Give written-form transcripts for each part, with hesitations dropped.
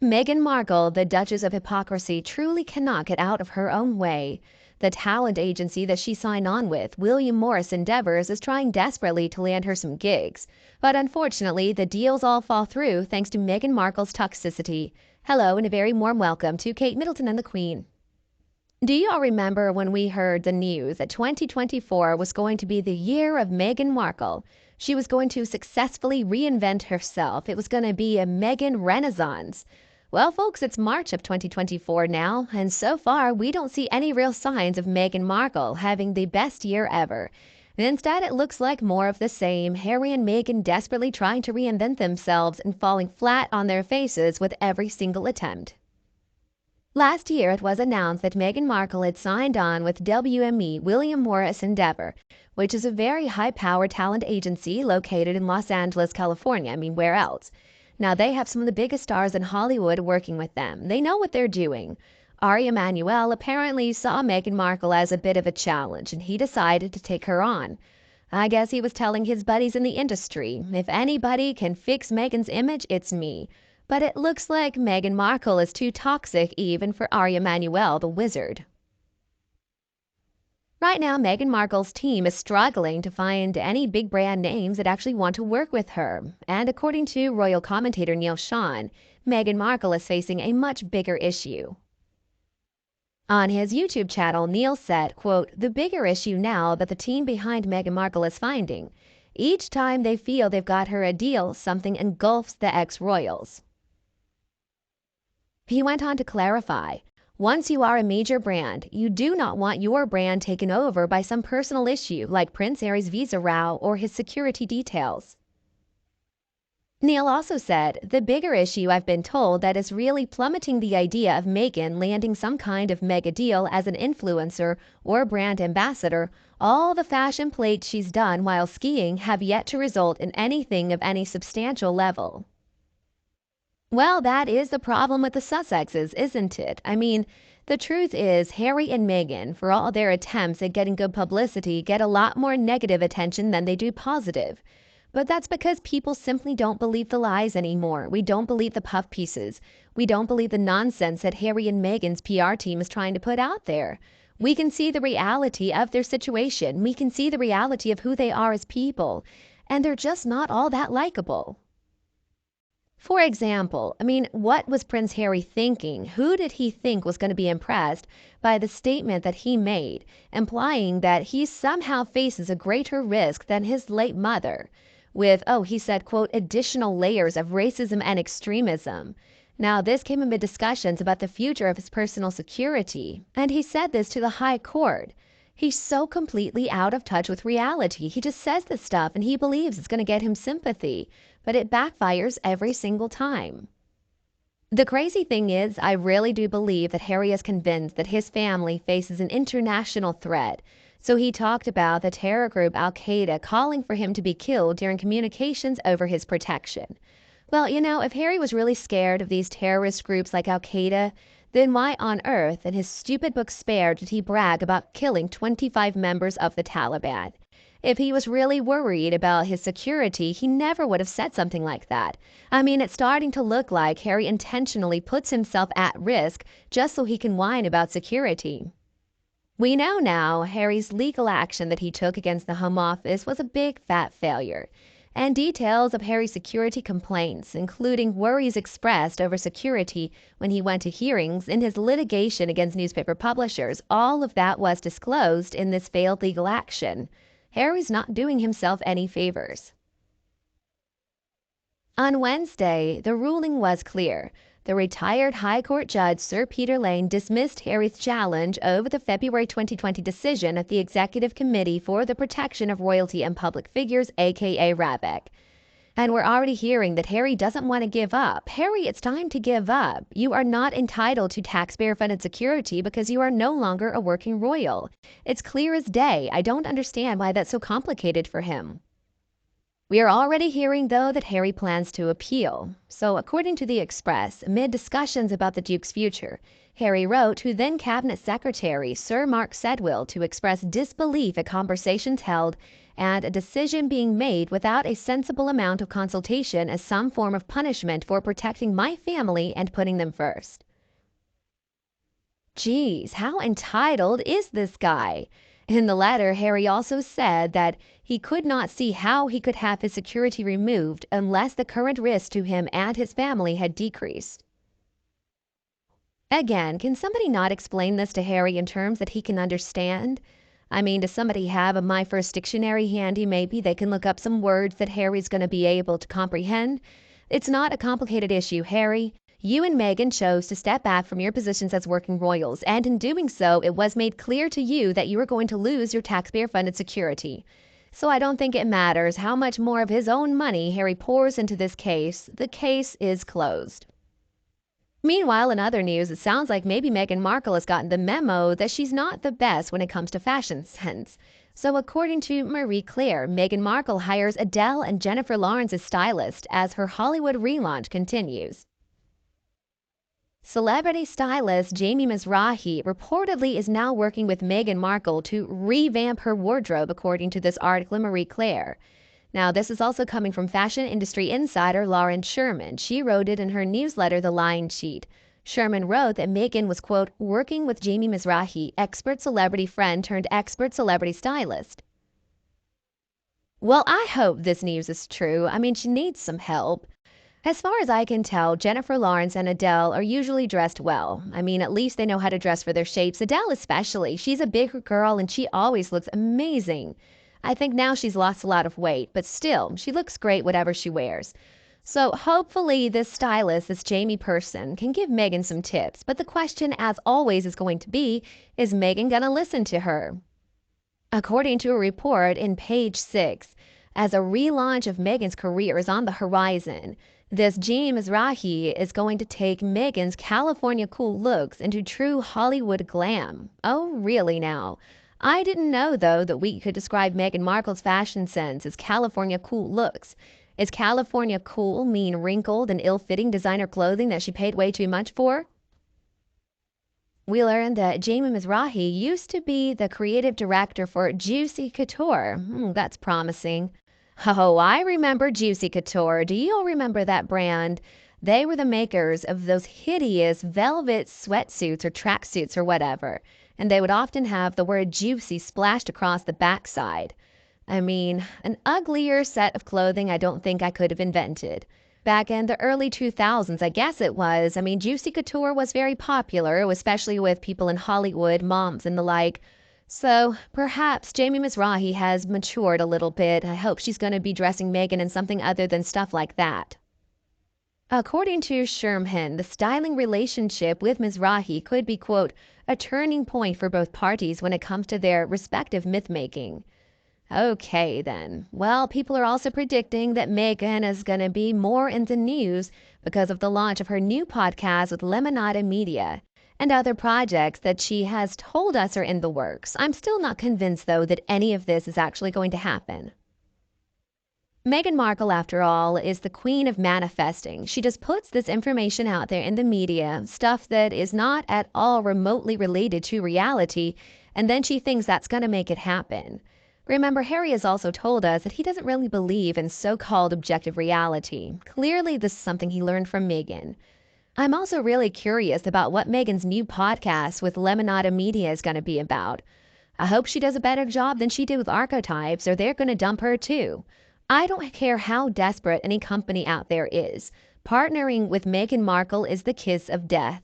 Meghan Markle, the Duchess of Hypocrisy, truly cannot get out of her own way. The talent agency that she signed on with, William Morris Endeavors, is trying desperately to land her some gigs. But unfortunately, the deals all fall through thanks to Meghan Markle's toxicity. Hello and a very warm welcome to Kate Middleton and the Queen. Do you all remember when we heard the news that 2024 was going to be the year of Meghan Markle? She was going to successfully reinvent herself. It was going to be a Meghan Renaissance. Well, folks, it's March of 2024 now, and so far we don't see any real signs of Meghan Markle having the best year ever. Instead, it looks like more of the same, Harry and Meghan desperately trying to reinvent themselves and falling flat on their faces with every single attempt. Last year, it was announced that Meghan Markle had signed on with WME William Morris Endeavor, which is a very high-powered talent agency located in Los Angeles, California. I mean, where else? Now, they have some of the biggest stars in Hollywood working with them. They know what they're doing. Ari Emanuel apparently saw Meghan Markle as a bit of a challenge, and he decided to take her on. I guess he was telling his buddies in the industry, if anybody can fix Meghan's image, it's me. But it looks like Meghan Markle is too toxic even for Ari Emanuel, the wizard. Right now, Meghan Markle's team is struggling to find any big brand names that actually want to work with her. And according to royal commentator Neil Sean, Meghan Markle is facing a much bigger issue. On his YouTube channel, Neil said, quote, "The bigger issue now that the team behind Meghan Markle is finding. Each time they feel they've got her a deal, something engulfs the ex-royals." He went on to clarify, once you are a major brand, you do not want your brand taken over by some personal issue like Prince Harry's visa row or his security details. Neil also said, "The bigger issue I've been told that is really plummeting the idea of Meghan landing some kind of mega deal as an influencer or brand ambassador, all the fashion plates she's done while skiing have yet to result in anything of any substantial level." Well, that is the problem with the Sussexes, isn't it? I mean, the truth is Harry and Meghan, for all their attempts at getting good publicity, get a lot more negative attention than they do positive. But that's because people simply don't believe the lies anymore. We don't believe the puff pieces. We don't believe the nonsense that Harry and Meghan's PR team is trying to put out there. We can see the reality of their situation. We can see the reality of who they are as people. And they're just not all that likable. For example, what was Prince Harry thinking? Who did he think was going to be impressed by the statement that he made, implying that he somehow faces a greater risk than his late mother, with, he said, quote, "additional layers of racism and extremism." Now, this came amid discussions about the future of his personal security, and he said this to the High Court. He's so completely out of touch with reality. He just says this stuff and he believes it's going to get him sympathy, but it backfires every single time. The crazy thing is, I really do believe that Harry is convinced that his family faces an international threat. So he talked about the terror group Al-Qaeda calling for him to be killed during communications over his protection. Well, if Harry was really scared of these terrorist groups like Al-Qaeda, then why on earth in his stupid book Spare did he brag about killing 25 members of the Taliban? If he was really worried about his security, he never would have said something like that. It's starting to look like Harry intentionally puts himself at risk just so he can whine about security. We know now Harry's legal action that he took against the Home Office was a big fat failure. And details of Harry's security complaints, including worries expressed over security when he went to hearings in his litigation against newspaper publishers, all of that was disclosed in this failed legal action. Harry's not doing himself any favors. On Wednesday, the ruling was clear. The retired High Court Judge Sir Peter Lane dismissed Harry's challenge over the February 2020 decision of the Executive Committee for the Protection of Royalty and Public Figures, aka RABEC. And we're already hearing that Harry doesn't want to give up. Harry, it's time to give up. You are not entitled to taxpayer-funded security because you are no longer a working royal. It's clear as day. I don't understand why that's so complicated for him. We are already hearing, though, that Harry plans to appeal. So, according to the Express, amid discussions about the Duke's future, Harry wrote to then Cabinet Secretary Sir Mark Sedwill to express disbelief at conversations held and a decision being made without a sensible amount of consultation as some form of punishment for protecting my family and putting them first. Geez, how entitled is this guy? In the letter, Harry also said that he could not see how he could have his security removed unless the current risk to him and his family had decreased. Again, can somebody not explain this to Harry in terms that he can understand? I mean, does somebody have a My First Dictionary handy? Maybe they can look up some words that Harry's going to be able to comprehend. It's not a complicated issue, Harry. You and Meghan chose to step back from your positions as working royals, and in doing so, it was made clear to you that you were going to lose your taxpayer-funded security. So I don't think it matters how much more of his own money Harry pours into this case. The case is closed. Meanwhile, in other news, it sounds like maybe Meghan Markle has gotten the memo that she's not the best when it comes to fashion sense. So according to Marie Claire, Meghan Markle hires Adele and Jennifer Lawrence as stylist as her Hollywood relaunch continues. Celebrity stylist Jamie Mizrahi reportedly is now working with Meghan Markle to revamp her wardrobe, according to this article in Marie Claire. Now, this is also coming from fashion industry insider Lauren Sherman. She wrote it in her newsletter, The Line Sheet. Sherman wrote that Meghan was, quote, working with Jamie Mizrahi, expert celebrity friend turned expert celebrity stylist. Well, I hope this news is true. I mean, she needs some help. As far as I can tell, Jennifer Lawrence and Adele are usually dressed well. I mean, at least they know how to dress for their shapes. Adele especially. She's a bigger girl and she always looks amazing. I think now she's lost a lot of weight, but still, she looks great whatever she wears. So hopefully this stylist, this Jamie person, can give Meghan some tips. But the question, as always, is going to be, is Meghan going to listen to her? According to a report in Page 6, as a relaunch of Meghan's career is on the horizon, this Jamie Mizrahi is going to take Meghan's California cool looks into true Hollywood glam. Oh, really now? I didn't know, though, that we could describe Meghan Markle's fashion sense as California cool looks. Is California cool mean wrinkled and ill-fitting designer clothing that she paid way too much for? We learned that Jamie Mizrahi used to be the creative director for WME Couture. That's promising. Oh, I remember WME Couture. Do you all remember that brand? They were the makers of those hideous velvet sweatsuits or tracksuits or whatever. And they would often have the word juicy splashed across the backside. I mean, an uglier set of clothing I don't think I could have invented. Back in the early 2000s, I guess it was. I mean, WME Couture was very popular, especially with people in Hollywood, moms and the like. So perhaps Jamie Mizrahi has matured a little bit. I hope she's going to be dressing Meghan in something other than stuff like that. According to Sherman, the styling relationship with Mizrahi could be, quote, a turning point for both parties when it comes to their respective myth-making. Okay, then. Well, people are also predicting that Meghan is going to be more in the news because of the launch of her new podcast with Lemonada Media and other projects that she has told us are in the works. I'm still not convinced, though, that any of this is actually going to happen. Meghan Markle, after all, is the queen of manifesting. She just puts this information out there in the media, stuff that is not at all remotely related to reality, and then she thinks that's going to make it happen. Remember, Harry has also told us that he doesn't really believe in so-called objective reality. Clearly, this is something he learned from Meghan. I'm also really curious about what Meghan's new podcast with Lemonada Media is going to be about. I hope she does a better job than she did with Archetypes, or they're going to dump her too. I don't care how desperate any company out there is. Partnering with Meghan Markle is the kiss of death.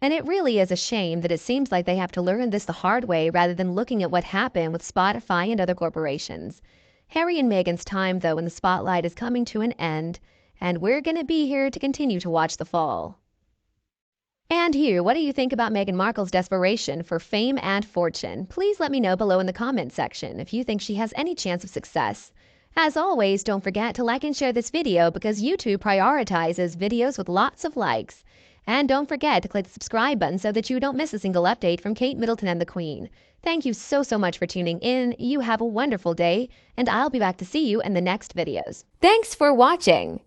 And it really is a shame that it seems like they have to learn this the hard way rather than looking at what happened with Spotify and other corporations. Harry and Meghan's time, though, in the spotlight is coming to an end, and we're going to be here to continue to watch the fall. And you, what do you think about Meghan Markle's desperation for fame and fortune? Please let me know below in the comments section if you think she has any chance of success. As always, don't forget to like and share this video because YouTube prioritizes videos with lots of likes. And don't forget to click the subscribe button so that you don't miss a single update from Kate Middleton and the Queen. Thank you so much for tuning in. You have a wonderful day, and I'll be back to see you in the next videos. Thanks for watching.